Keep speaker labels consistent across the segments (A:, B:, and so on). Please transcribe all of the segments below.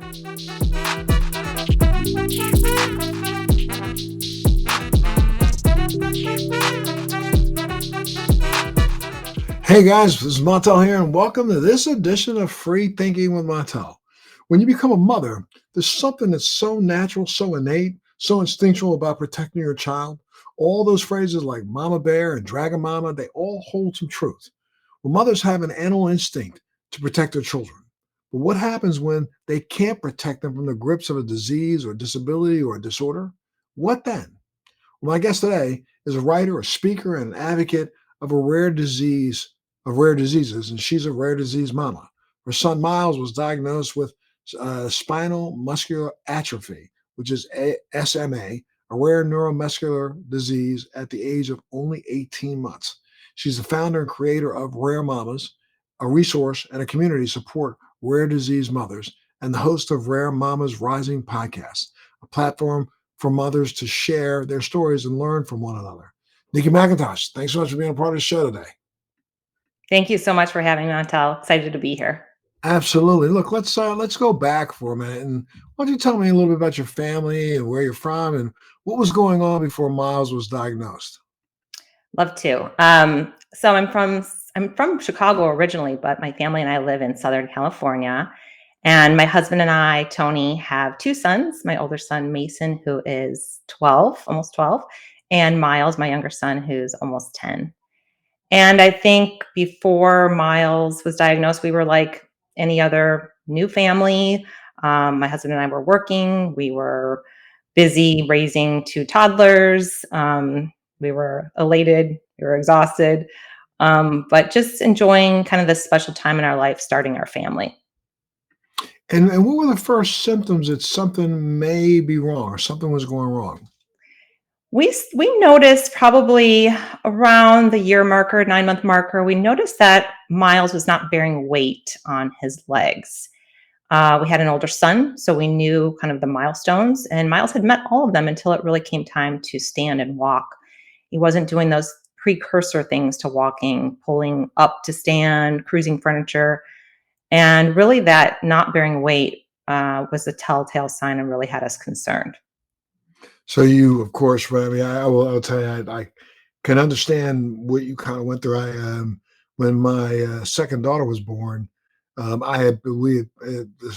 A: Hey guys, this is Montel here, and welcome to this edition of Free Thinking with Montel. When you become a mother, there's something that's so natural, so innate, so instinctual about protecting your child. All those phrases like mama bear and dragon mama, they all hold some truth. Well, mothers have an animal instinct to protect their children. But what happens when they can't protect them from the grips of a disease or disability or a disorder? What then? Well, my guest today is a writer, a speaker, and an advocate of rare diseases, and she's a rare disease mama. Her son Miles was diagnosed with spinal muscular atrophy, which is SMA, a rare neuromuscular disease at the age of only 18 months. She's the founder and creator of Rare Mamas, a resource and a community to support rare disease mothers, and the host of Rare Mamas Rising podcast, a platform for mothers to share their stories and learn from one another. Nikki McIntosh, thanks so much for being a part of the show today.
B: Thank you so much for having me, Montel. Excited to be here.
A: Absolutely. Look, let's go back for a minute, and why don't you tell me a little bit about your family and where you're from, and what was going on before Miles was diagnosed?
B: Love to. So I'm from Chicago originally, but my family and I live in Southern California. And my husband and I, Tony, have two sons. My older son, Mason, who is 12, almost 12, and Miles, my younger son, who's almost 10. And I think before Miles was diagnosed, we were like any other new family. My husband and I were working. We were busy raising two toddlers. We were elated. We were exhausted, but just enjoying kind of this special time in our life, starting our family.
A: And what were the first symptoms that something may be wrong or something was going wrong?
B: We noticed probably around the year marker, 9-month marker, we noticed that Miles was not bearing weight on his legs. We had an older son, so we knew kind of the milestones, and Miles had met all of them until it really came time to stand and walk. He wasn't doing those precursor things to walking, pulling up to stand, cruising furniture, and really that not bearing weight was a telltale sign and really had us concerned.
A: So you, of course, I mean, I'll tell you, I can understand what you kind of went through. When my second daughter was born, this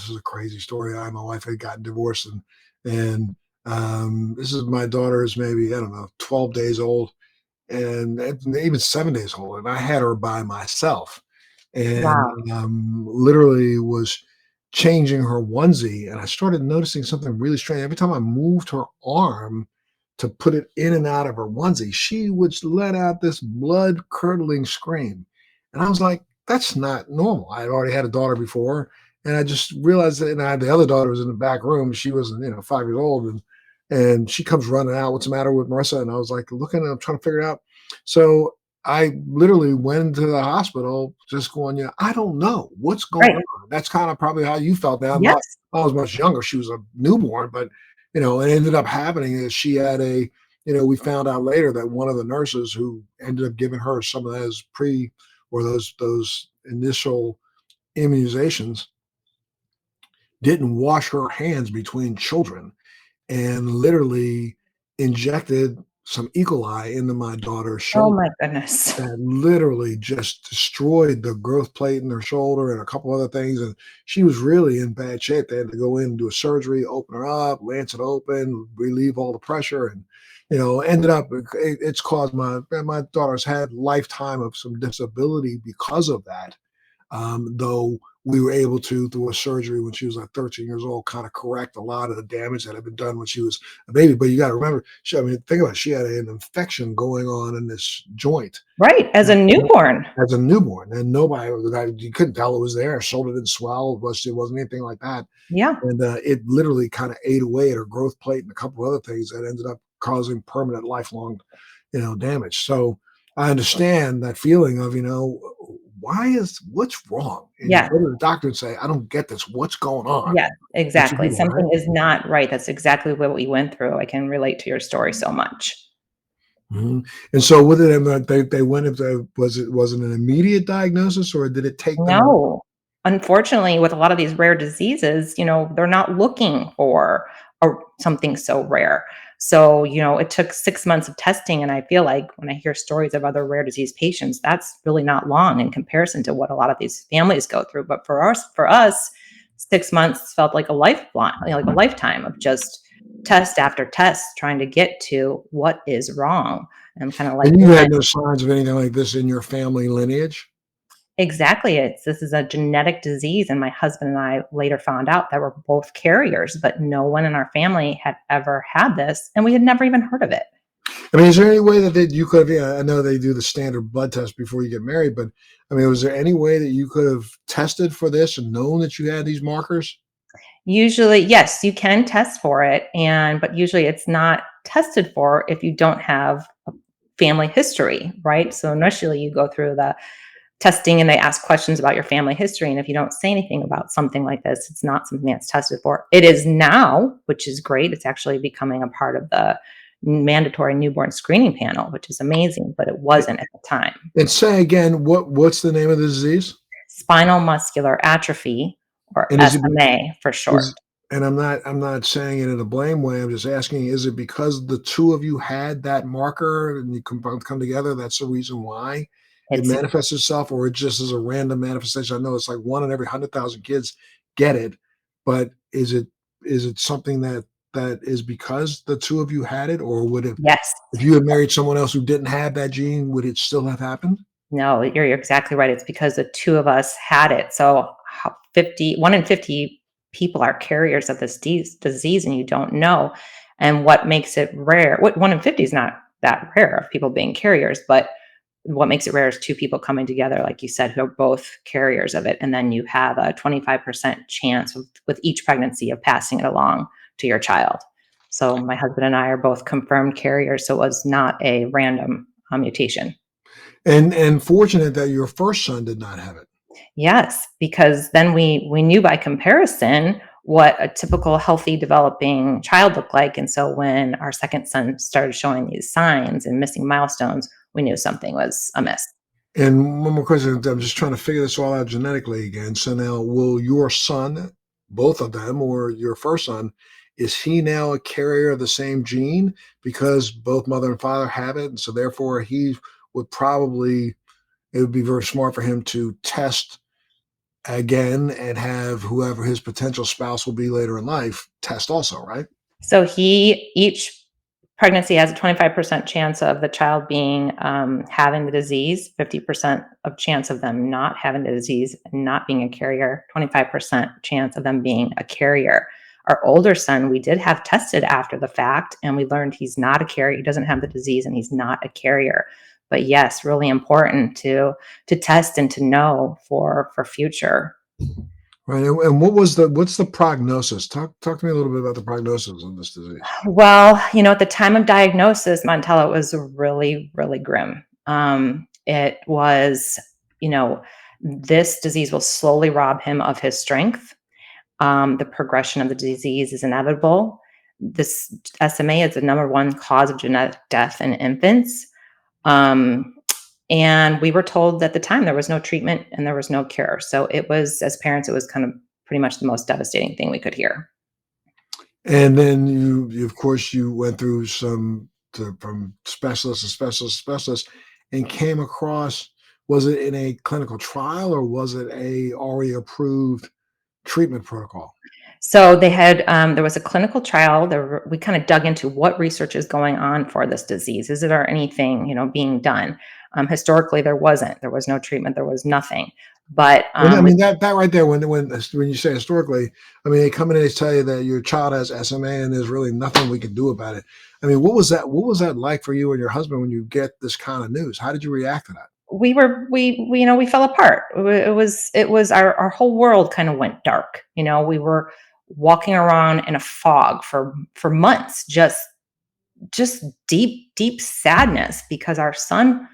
A: is a crazy story. I and my wife had gotten divorced, and this is my daughter's maybe, I don't know, 12 days old, and even 7 days old, and I had her by myself, and
B: Wow.
A: literally was changing her onesie, and I started noticing something really strange. Every time I moved her arm to put it in and out of her onesie, she would let out this blood curdling scream. And I was like, that's not normal. I had already had a daughter before, and I just realized that. And I had the other daughter was in the back room. She was, 5 years old, and she comes running out. What's the matter with Marissa? And I was like, looking, I'm trying to figure it out. So I literally went to the hospital just going, I don't know what's going
B: Right.
A: on. That's kind of probably how you felt. Now,
B: Yes.
A: I was much younger. She was a newborn, but, it ended up happening is she had we found out later that one of the nurses who ended up giving her some of those those initial immunizations didn't wash her hands between children and literally injected some E. coli into my daughter's
B: Oh
A: shoulder
B: my goodness.
A: that literally just destroyed the growth plate in her shoulder and a couple other things. And she was really in bad shape. They had to go in and do a surgery, open her up, lance it open, relieve all the pressure. And, ended up, it's caused my daughter's had lifetime of some disability because of that. Though we were able to, through a surgery when she was like 13 years old, kind of correct a lot of the damage that had been done when she was a baby. But you got to remember, think about it, she had an infection going on in this joint
B: Right. As a newborn.
A: as a newborn, and you couldn't tell it was there. Her shoulder didn't swell, it wasn't anything like that.
B: Yeah.
A: And it literally kind of ate away at her growth plate and a couple other things that ended up causing permanent, lifelong, damage. So I understand that feeling of, what's wrong? And you
B: Yeah.
A: go to the doctor and say, I don't get this. What's going on?
B: Yeah,
A: What you
B: exactly.
A: do, right?
B: Something is not right. That's exactly what we went through. I can relate to your story so much.
A: Mhm. And so they went into, was it an immediate diagnosis or did it take them?
B: No. unfortunately, with a lot of these rare diseases, they're not looking for something so rare. So, it took 6 months of testing. And I feel like when I hear stories of other rare disease patients, that's really not long in comparison to what a lot of these families go through. But for us, 6 months felt like a lifeline, like a lifetime of just test after test, trying to get to what is wrong. And kind of like
A: And you
B: women.
A: had no signs of anything like this in your family lineage?
B: Exactly. This is a genetic disease, and my husband and I later found out that we're both carriers, but no one in our family had ever had this, and we had never even heard of it.
A: I mean, is there any way that you could have, yeah, I know they do the standard blood test before you get married, but I mean, was there any way that you could have tested for this and known that you had these markers?
B: Usually, yes, you can test for it, but usually it's not tested for if you don't have a family history, right? So initially you go through the testing and they ask questions about your family history. And if you don't say anything about something like this, it's not something that's tested for. It is now, which is great. It's actually becoming a part of the mandatory newborn screening panel, which is amazing, but it wasn't at the time.
A: And say again, what's the name of the disease?
B: Spinal muscular atrophy, or
A: And is it
B: SMA for
A: is
B: short.
A: and I'm not saying it in a blame way. I'm just asking, is it because the two of you had that marker and you can both come together? That's the reason why it
B: It's
A: manifests itself, or it just is a random manifestation? I know it's like one in every 100,000 kids get it, but is it something that is because the two of you had it, or would it,
B: Yes.
A: if you had married someone else who didn't have that gene, would it still have happened?
B: No, you're exactly right. It's because the 2 of us had it. So, how 1 in 50 people are carriers of this disease, and you don't know. And what makes it rare, what 1 in 50 is not that rare of people being carriers, but what makes it rare is 2 people coming together, like you said, who are both carriers of it, and then you have a 25% chance with each pregnancy of passing it along to your child. So, my husband and I are both confirmed carriers, so it was not a random, mutation.
A: And fortunate that your first son did not have it.
B: Yes, because then we knew by comparison what a typical healthy developing child looked like, and so when our second son started showing these signs and missing milestones, we knew something was amiss.
A: And one more question. I'm just trying to figure this all out genetically again. So now, will your son, both of them, or your first son, is he now a carrier of the same gene because both mother and father have it? And so therefore, he would probably, it would be very smart for him to test again and have whoever his potential spouse will be later in life test also, right?
B: So each pregnancy has a 25% chance of the child being having the disease, 50% of chance of them not having the disease and not being a carrier, 25% chance of them being a carrier. Our older son, we did have tested after the fact, and we learned he's not a carrier. He doesn't have the disease, and he's not a carrier. But yes, really important to test and to know for future.
A: Right. And what's the prognosis? Talk to me a little bit about the prognosis of this disease.
B: Well, at the time of diagnosis, Montel, it was really, really grim. It was, you know, this disease will slowly rob him of his strength. The progression of the disease is inevitable. This SMA is the number one cause of genetic death in infants. Um, and we were told at the time there was no treatment and there was no cure. So it was, as parents, it was kind of pretty much the most devastating thing we could hear.
A: And then of course, you went through from specialist to specialist to specialist, and came across. Was it in a clinical trial or was it a already approved treatment protocol?
B: So there was a clinical trial. We kind of dug into what research is going on for this disease. Is there anything, being done? Historically, there wasn't. There was no treatment. There was nothing. But
A: And I mean that right there. When you say historically, I mean they come in and they tell you that your child has SMA and there's really nothing we can do about it. I mean, what was that? What was that like for you and your husband when you get this kind of news? How did you react to that?
B: we fell apart. It was our whole world kind of went dark. We were walking around in a fog for months, just deep, deep sadness because our son,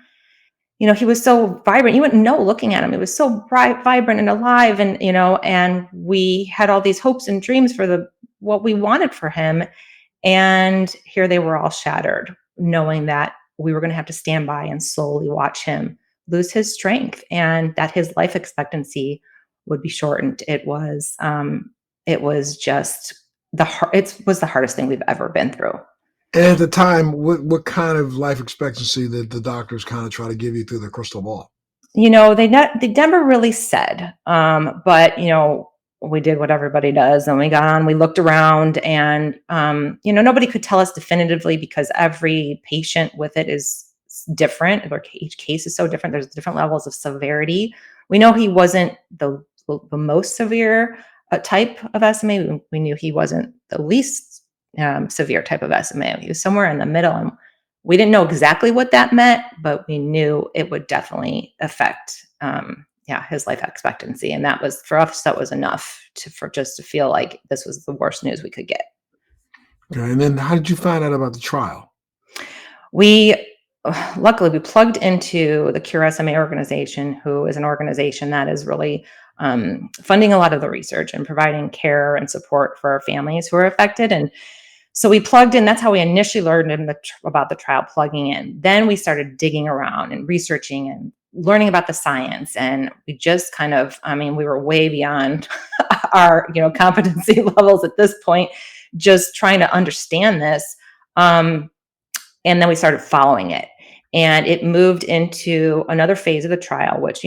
B: he was so vibrant. You wouldn't know looking at him. He was so bright, vibrant, and alive, and we had all these hopes and dreams for the what we wanted for him, and here they were all shattered, knowing that we were going to have to stand by and slowly watch him lose his strength and that his life expectancy would be shortened. It was just it was the hardest thing we've ever been through.
A: And at the time, what kind of life expectancy did the doctors kind of try to give you through the crystal ball?
B: They never really said, but we did what everybody does, and we got on. We looked around, and nobody could tell us definitively because every patient with it is different. Each case is so different. There's different levels of severity. We know he wasn't the most severe type of SMA. We knew he wasn't the least severe type of SMA. He was somewhere in the middle, and we didn't know exactly what that meant, but we knew it would definitely affect, his life expectancy. And that was for us. That was enough for just to feel like this was the worst news we could get.
A: Okay, and then how did you find out about the trial?
B: We luckily we plugged into the Cure SMA organization, who is an organization that is really funding a lot of the research and providing care and support for families who are affected. And so we plugged in. That's how we initially learned about the trial, plugging in. Then we started digging around and researching and learning about the science. And we just we were way beyond our, competency levels at this point, just trying to understand this. And then we started following it. And it moved into another phase of the trial, which,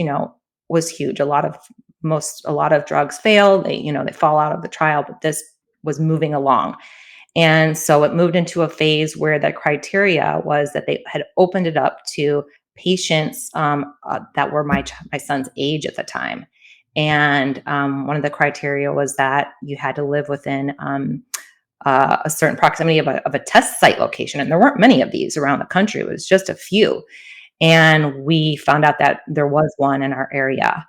B: was huge. A lot of drugs fail. They fall out of the trial, but this was moving along. And so it moved into a phase where the criteria was that they had opened it up to patients that were my son's age at the time. And one of the criteria was that you had to live within a certain proximity of a test site location. And there weren't many of these around the country. It was just a few. And we found out that there was one in our area.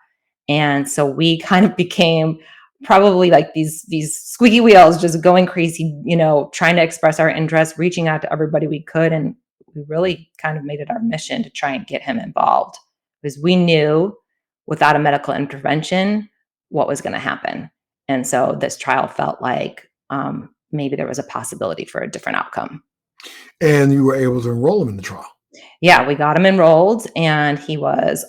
B: And so we kind of became probably like these squeaky wheels, just going crazy, trying to express our interest, reaching out to everybody we could. And we really kind of made it our mission to try and get him involved, because we knew without a medical intervention what was going to happen. And so this trial felt like maybe there was a possibility for a different outcome.
A: And you were able to enroll him in the trial.
B: Yeah, we got him enrolled, and he was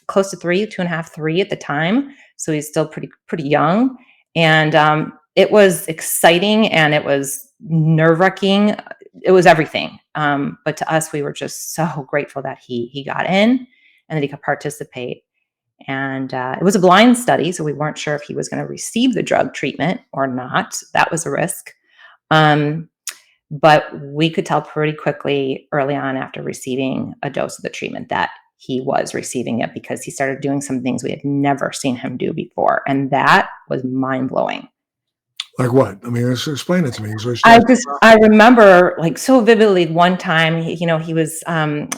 B: close to 2.5, 3 at the time. So he's still pretty young. And it was exciting, and it was nerve-wracking. It was everything. But to us, we were just so grateful that he got in and that he could participate. And it was a blind study, so we weren't sure if he was going to receive the drug treatment or not. That was a risk. But we could tell pretty quickly early on after receiving a dose of the treatment that he was receiving it, because he started doing some things we had never seen him do before. And that was mind blowing.
A: Like what? I mean, explain it to me.
B: I remember like so vividly one time, he was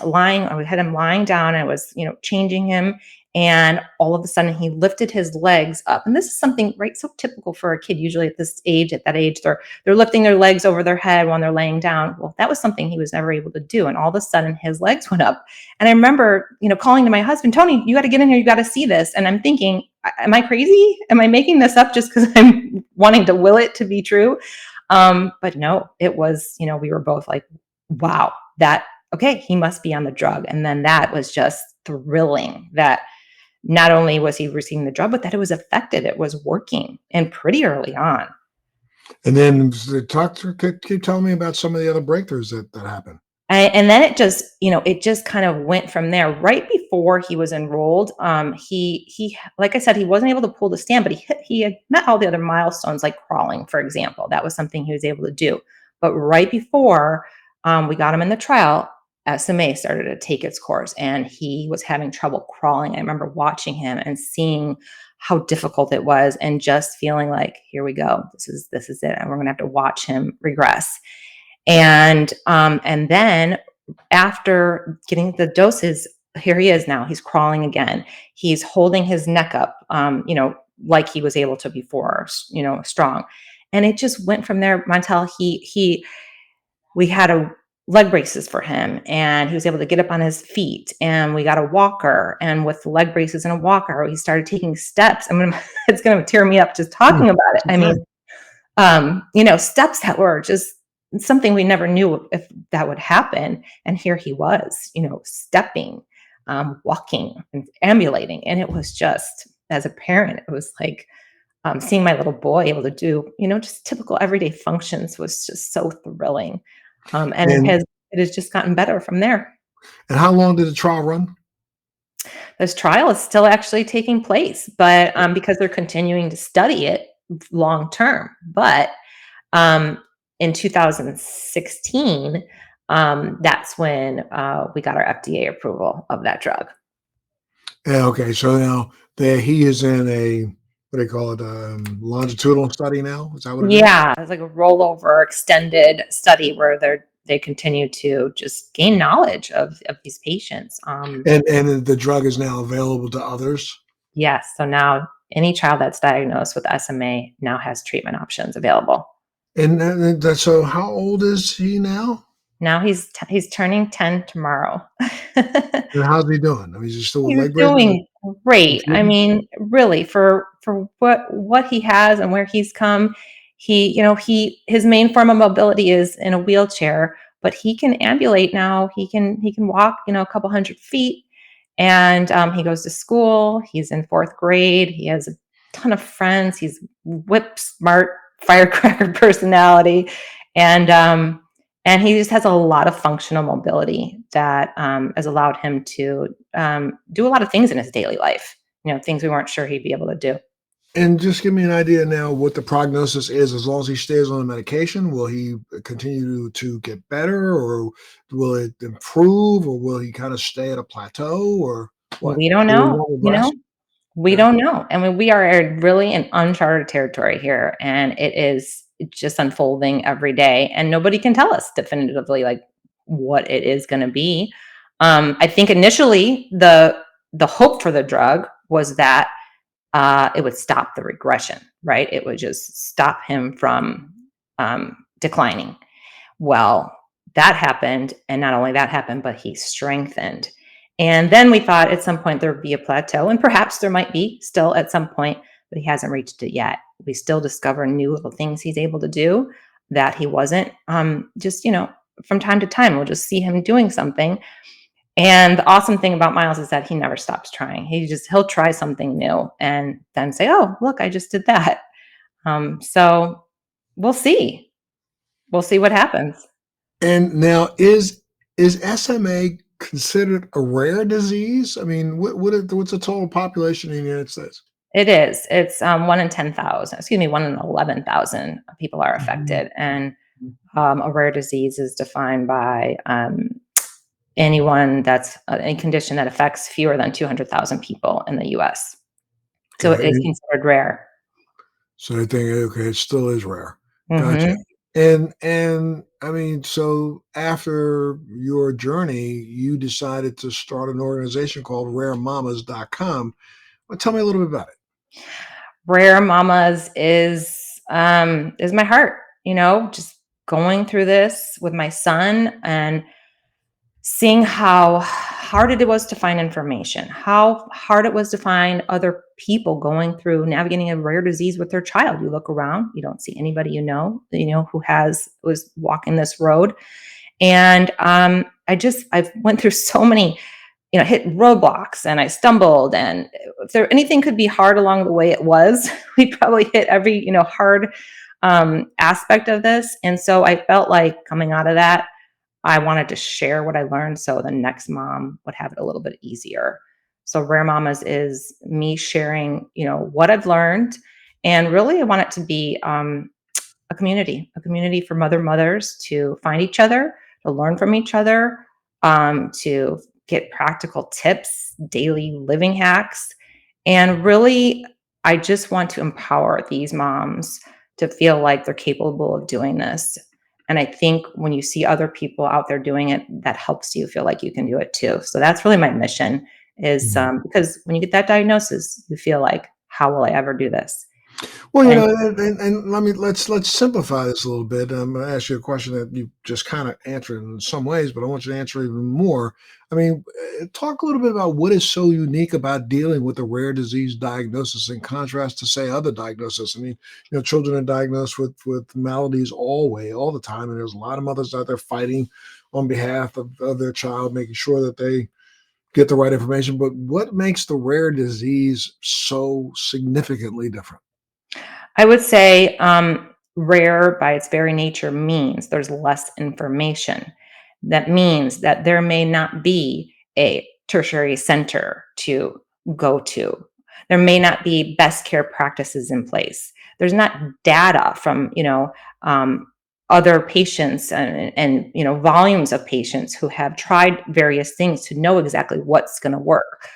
B: lying, we had him lying down, and I was, changing him. And all of a sudden he lifted his legs up. And this is something, right, so typical for a kid. Usually at that age, they're lifting their legs over their head when they're laying down. Well, that was something he was never able to do. And all of a sudden his legs went up. And I remember, calling to my husband, Tony, you got to get in here. You got to see this. And I'm thinking, am I crazy? Am I making this up just because I'm wanting to will it to be true? But no, it was, we were both like, wow, okay, he must be on the drug. And then that was just thrilling, that not only was he receiving the drug, but that it was effective. It was working, and pretty early on.
A: And then keep telling me about some of the other breakthroughs that happened.
B: And then it just kind of went from there. Right before he was enrolled, he like I said, he wasn't able to pull the stand, but he had met all the other milestones, like crawling, for example. That was something he was able to do. But right before we got him in the trial, SMA started to take its course, and he was having trouble crawling. I remember watching him and seeing how difficult it was, and just feeling like, here we go, this is it, and we're going to have to watch him regress. And then after getting the doses, here he is now. He's crawling again. He's holding his neck up, like he was able to before, strong. And it just went from there. Montel, we had a leg braces for him, and he was able to get up on his feet, and we got a walker, and with the leg braces and a walker, he started taking steps. It's going to tear me up just talking about it. I mean, steps that were just something we never knew if that would happen. And here he was, stepping, walking and ambulating. And it was just as a parent, it was like, seeing my little boy able to do, just typical everyday functions was just so thrilling. And
A: And
B: it has just gotten better from there.
A: how long did the trial run?
B: This trial is still actually taking place, but because they're continuing to study it long term. But um, in 2016, that's when we got our FDA approval of that drug.
A: Yeah, okay, so now there he is in a what do they call it, longitudinal study now? Is that what it is?
B: Yeah, it's like a rollover extended study where they continue to just gain knowledge of these patients.
A: And the drug is now available to others?
B: Yes, so now any child that's diagnosed with SMA now has treatment options available.
A: And that so how old is he now?
B: Now he's turning 10 tomorrow.
A: And how's he doing? I mean, is he still with
B: He's
A: leg braces
B: doing
A: and
B: great. I
A: feeding?
B: mean, really, for what he has and where he's come, his main form of mobility is in a wheelchair, but he can ambulate now. He can walk, a couple hundred feet, and he goes to school. He's in fourth grade. He has a ton of friends. He's whip smart, firecracker personality, and and he just has a lot of functional mobility that has allowed him to do a lot of things in his daily life. Things we weren't sure he'd be able to do.
A: And just give me an idea now what the prognosis is. As long as he stays on the medication, will he continue to get better, or will it improve, or will he kind of stay at a plateau, or what?
B: We don't
A: Will he
B: know.
A: not regress?
B: We
A: Yeah.
B: don't know. I mean, we are really in uncharted territory here, and it is just unfolding every day, and nobody can tell us definitively like what it is going to be. I think initially the hope for the drug was that it would stop the regression, right? It would just stop him from declining. Well, that happened, and not only that happened, but he strengthened. And then we thought at some point there would be a plateau, and perhaps there might be still at some point, but he hasn't reached it yet. We still discover new little things he's able to do that he wasn't. Just from time to time, we'll just see him doing something. And the awesome thing about Miles is that he never stops trying. He'll try something new and then say, "Oh, look, I just did that." So we'll see. We'll see what happens.
A: And now is SMA considered a rare disease? I mean, what's the total population in the United States?
B: It is. It's 1 in 10,000, excuse me, 1 in 11,000 people are
A: Mhm.
B: affected. And a rare disease is defined by anyone that's a condition that affects fewer than 200,000 people in the US. So it is
A: Okay.
B: considered rare.
A: So I think, okay, it still is rare. Gotcha.
B: Hmm.
A: And I mean, so after your journey, you decided to start an organization called RareMamas.com. Well, tell me a little bit about it.
B: Rare Mamas is my heart, just going through this with my son and seeing how hard it was to find information, how hard it was to find other people going through navigating a rare disease with their child. You look around, you don't see anybody who was walking this road. And I went through so many, hit roadblocks and I stumbled. And if there anything could be hard along the way, it was. We probably hit every, hard aspect of this. And so I felt like coming out of that, I wanted to share what I learned so the next mom would have it a little bit easier. So Rare Mamas is me sharing, what I've learned. And really I want it to be a community for mothers to find each other, to learn from each other, to get practical tips, daily living hacks. And really, I just want to empower these moms to feel like they're capable of doing this. And I think when you see other people out there doing it, that helps you feel like you can do it too. So that's really my mission is
A: Mhm.
B: because when you get that diagnosis, you feel like, how will I ever do this?
A: Well,
B: And
A: and let's simplify this a little bit. I'm going to ask you a question that you just kind of answered in some ways, but I want you to answer even more. I mean, talk a little bit about what is so unique about dealing with a rare disease diagnosis in contrast to, say, other diagnoses. I mean, children are diagnosed with maladies all the time, and there's a lot of mothers out there fighting on behalf of their child, making sure that they get the right information. But what makes the rare disease so significantly different?
B: I would say rare by its very nature means there's less information. That means that there may not be a tertiary center to go to. There may not be best care practices in place. There's not data from um, other patients and volumes of patients who have tried various things to know exactly what's going to work.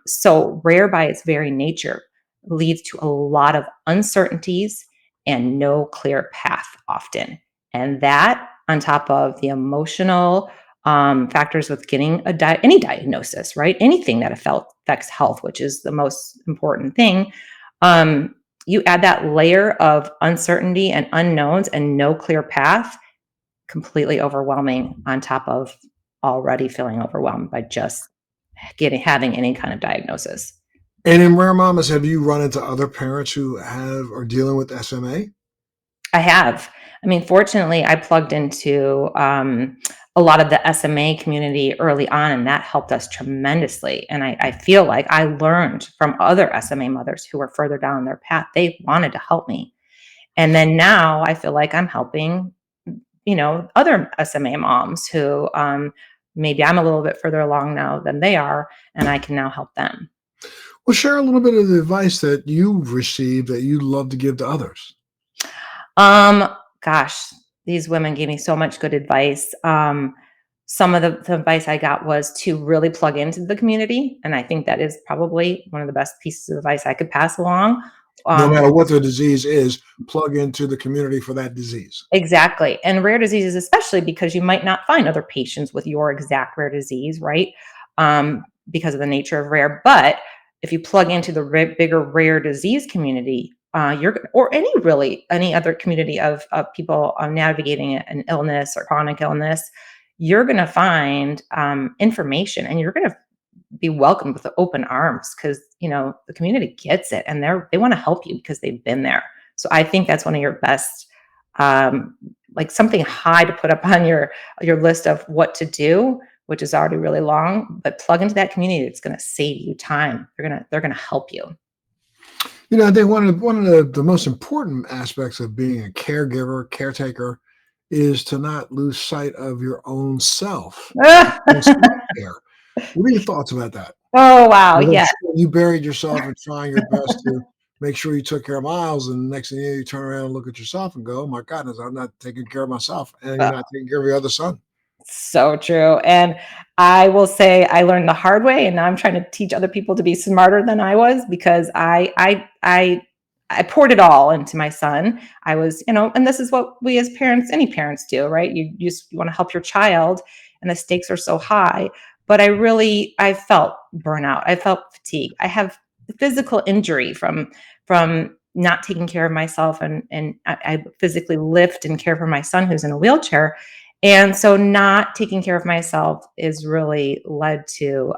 B: So rare by its very nature leads to a lot of uncertainties and no clear path often. And that, on top of the emotional factors with getting any diagnosis, right? Anything that affects health, which is the most important thing. Um, you add that layer of uncertainty and unknowns and no clear path, completely overwhelming on top of already feeling overwhelmed by just having any kind of diagnosis.
A: And in Rare Mamas, have you run into other parents who have are dealing with SMA?
B: I have. I mean, fortunately, I plugged into a lot of the SMA community early on, and that helped us tremendously. And I feel like I learned from other SMA mothers who were further down their path. They wanted to help me. And then now I feel like I'm helping, other SMA moms who maybe I'm a little bit further along now than they are, and I can now help them.
A: Well, share a little bit of the advice that you've received that you love to give to others.
B: Um, Gosh, these women gave me so much good advice. Some of the advice I got was to really plug into the community, and I think that is probably one of the best pieces of advice I could pass along.
A: No
B: Um,
A: matter what the disease is, plug into the community for that disease.
B: exactly, and rare diseases, especially because you might not find other patients with your exact rare disease, right? Because of the nature of rare. But if you plug into the bigger rare disease community, or any other community of people navigating an illness or chronic illness, you're going to find information, and you're going to be welcomed with open arms because the community gets it, and they want to help you because they've been there. So I think that's one of your best, um, like something high to put up on your list of what to do, which is already really long. But plug into that community; it's going to save you time. They're gonna help you.
A: I think one of the most important aspects of being a caregiver, caretaker, is to not lose sight of your own self and self-care. What are your thoughts about that?
B: Oh wow,
A: 'Cause I'm
B: yeah.
A: sure you buried yourself in trying your best to make sure you took care of Miles, and the next thing you know, you turn around and look at yourself and go, "Oh my goodness, I'm not taking care of myself," and you're not taking care of your other son.
B: So true. And I will say I learned the hard way, and now I'm trying to teach other people to be smarter than I was because I poured it all into my son. I was, and this is what we as parents, any parents do, right? You want to help your child, and the stakes are so high. But I felt burnout. I felt fatigue. I have physical injury from not taking care of myself, and I physically lift and care for my son who's in a wheelchair, and so not taking care of myself is really led to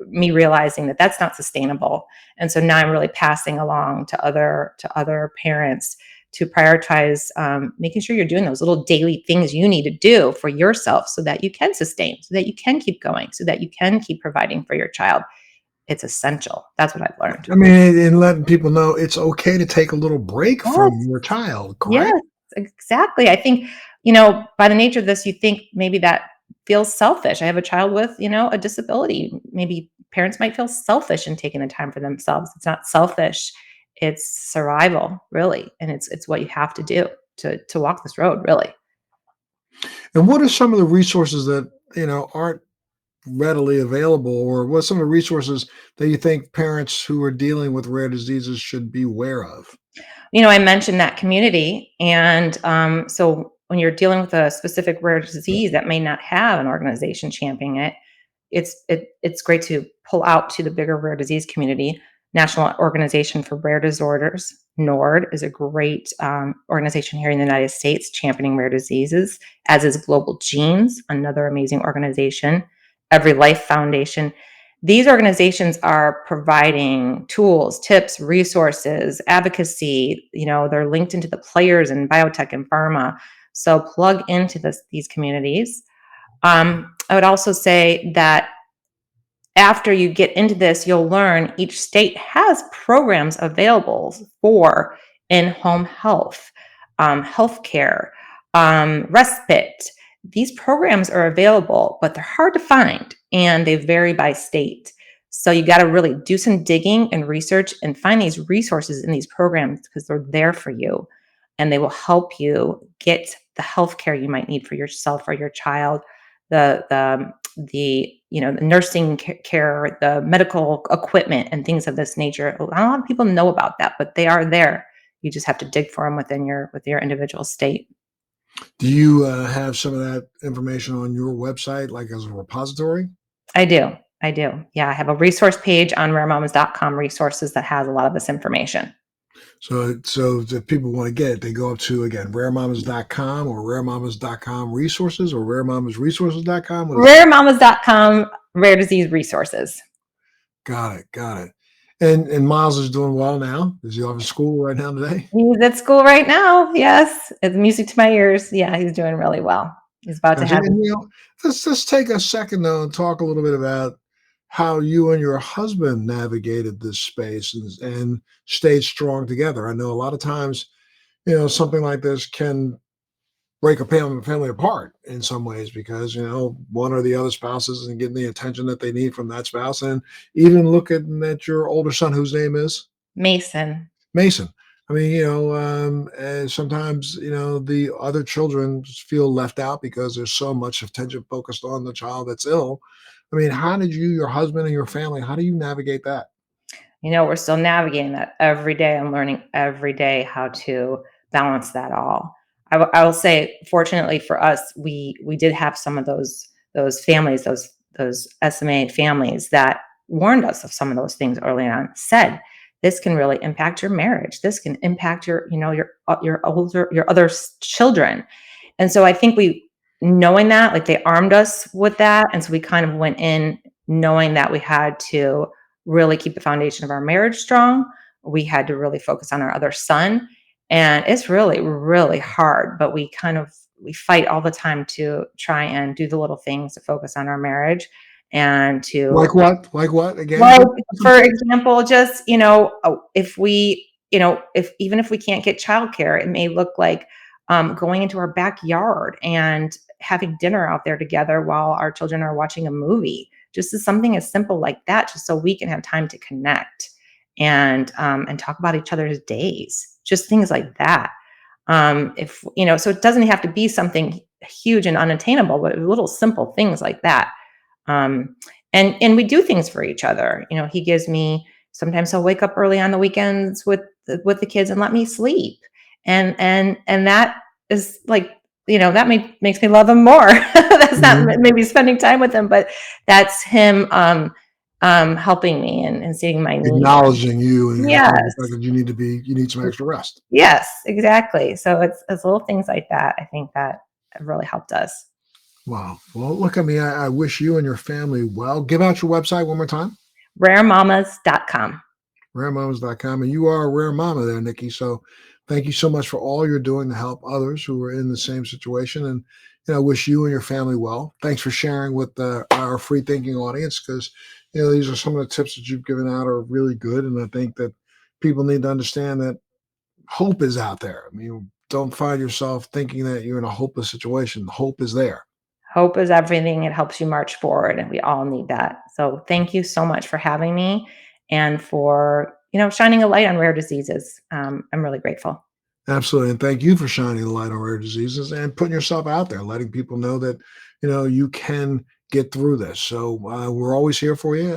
B: me realizing that that's not sustainable. And so now I'm really passing along to other parents to prioritize making sure you're doing those little daily things you need to do for yourself so that you can sustain, so that you can keep going, so that you can keep providing for your child. It's essential. That's what I've learned.
A: I mean, and letting people know it's okay to take a little break from
B: Yes.
A: your child, correct?
B: Yes, exactly. I think, by the nature of this, you think maybe that feels selfish. I have a child with, a disability. Maybe parents might feel selfish in taking the time for themselves. It's not selfish. It's survival, really. And it's what you have to do to walk this road, really.
A: And what are some of the resources that, aren't readily available, or what some of the resources that you think parents who are dealing with rare diseases should be aware of?
B: I mentioned that community. And so when you're dealing with a specific rare disease that may not have an organization championing it, it's great to pull out to the bigger rare disease community. National Organization for Rare Disorders, NORD, is a great organization here in the United States championing rare diseases, as is Global Genes, another amazing organization. Every Life Foundation. These organizations are providing tools, tips, resources, advocacy. They're linked into the players in biotech and pharma. So plug into these communities. I would also say that after you get into this, you'll learn each state has programs available for in-home health, healthcare, respite. These programs are available, but they're hard to find and they vary by state. So you got to really do some digging and research and find these resources in these programs because they're there for you and they will help you get the health care you might need for yourself or your child, the nursing care, the medical equipment and things of this nature. A lot of people know about that, but they are there. You just have to dig for them with your individual state.
A: Do you have some of that information on your website, like as a repository?
B: I do. I do. Yeah, I have a resource page on raremamas.com resources that has a lot of this information.
A: So if people want to get it, they go up to, again, raremamas.com or raremamas.com resources or raremamasresources.com.
B: Raremamas.com rare disease resources.
A: Got it. Got it. And Miles is doing well now. Is he off of school right now today?
B: He's at school right now. Yes. It's music to my ears. Yeah, he's doing really well. He's about to
A: Gotcha.
B: have
A: And let's take a second though and talk a little bit about how you and your husband navigated this space and stayed strong together. I know a lot of times, something like this can break a family apart in some ways because one or the other spouse isn't getting the attention that they need from that spouse, and even looking at your older son, whose name is
B: Mason.
A: Mason. I mean, sometimes the other children feel left out because there's so much attention focused on the child that's ill. I mean, how did you, your husband, and your family, how do you navigate that?
B: We're still navigating that every day. I'm learning every day how to balance that all. I will say, fortunately for us, we did have some of those families, those SMA families that warned us of some of those things early on. Said this can really impact your marriage. This can impact your other children. And so I think we knowing that, like they armed us with that, and so we kind of went in knowing that we had to really keep the foundation of our marriage strong. We had to really focus on our other son. And it's really, really hard, but we fight all the time to try and do the little things to focus on our marriage and to
A: Like what? Like what? Again,
B: like,
A: give some
B: for
A: things.
B: example, just, if we, if even if we can't get childcare, it may look like going into our backyard and having dinner out there together while our children are watching a movie. Just as something as simple like that, just so we can have time to connect and talk about each other's days, just things like that. If so it doesn't have to be something huge and unattainable, but little simple things like that. Um, and we do things for each other. He gives me sometimes he'll wake up early on the weekends with the kids and let me sleep. And that is like, that makes me love him more. That's not
A: Mhm.
B: maybe spending time with him, but that's him helping me and seeing my needs.
A: Acknowledging you and
B: Yes.
A: acknowledging the fact that you need some extra rest.
B: Yes, exactly. So it's little things like that, I think, that have really helped us.
A: Wow. Well, look at me. I wish you and your family well. Give out your website one more time.
B: Raremamas.com.
A: Raremamas.com. And you are a rare mama there, Nikki. So thank you so much for all you're doing to help others who are in the same situation. And I wish you and your family well. Thanks for sharing with our free thinking audience, because these are some of the tips that you've given out are really good. And I think that people need to understand that hope is out there. I mean, don't find yourself thinking that you're in a hopeless situation. Hope is there.
B: Hope is everything. It helps you march forward, and we all need that. So thank you so much for having me and for, shining a light on rare diseases. I'm really grateful.
A: Absolutely. And thank you for shining a light on rare diseases and putting yourself out there, letting people know that, you can get through this. So we're always here for you.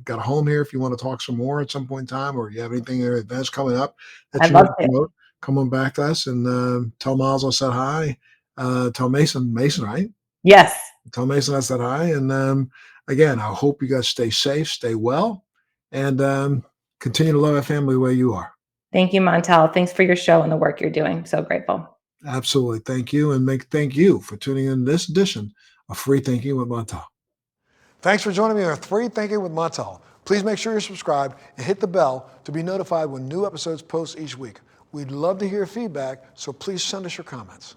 A: Got a home here if you want to talk some more at some point in time, or you have anything or events coming up that
B: I'd
A: you need
B: love
A: to
B: to.
A: promote, come on back to us and tell Miles I said hi. Tell Mason, right?
B: Yes.
A: Tell Mason I said hi. And again, I hope you guys stay safe, stay well, and continue to love our family the way you are.
B: Thank you, Montel. Thanks for your show and the work you're doing. So grateful.
A: Absolutely. Thank you. And thank you for tuning in this edition of Free Thinking with Montel. Thanks for joining me on Free Thinking with Montel. Please make sure you're subscribed and hit the bell to be notified when new episodes post each week. We'd love to hear feedback, so please send us your comments.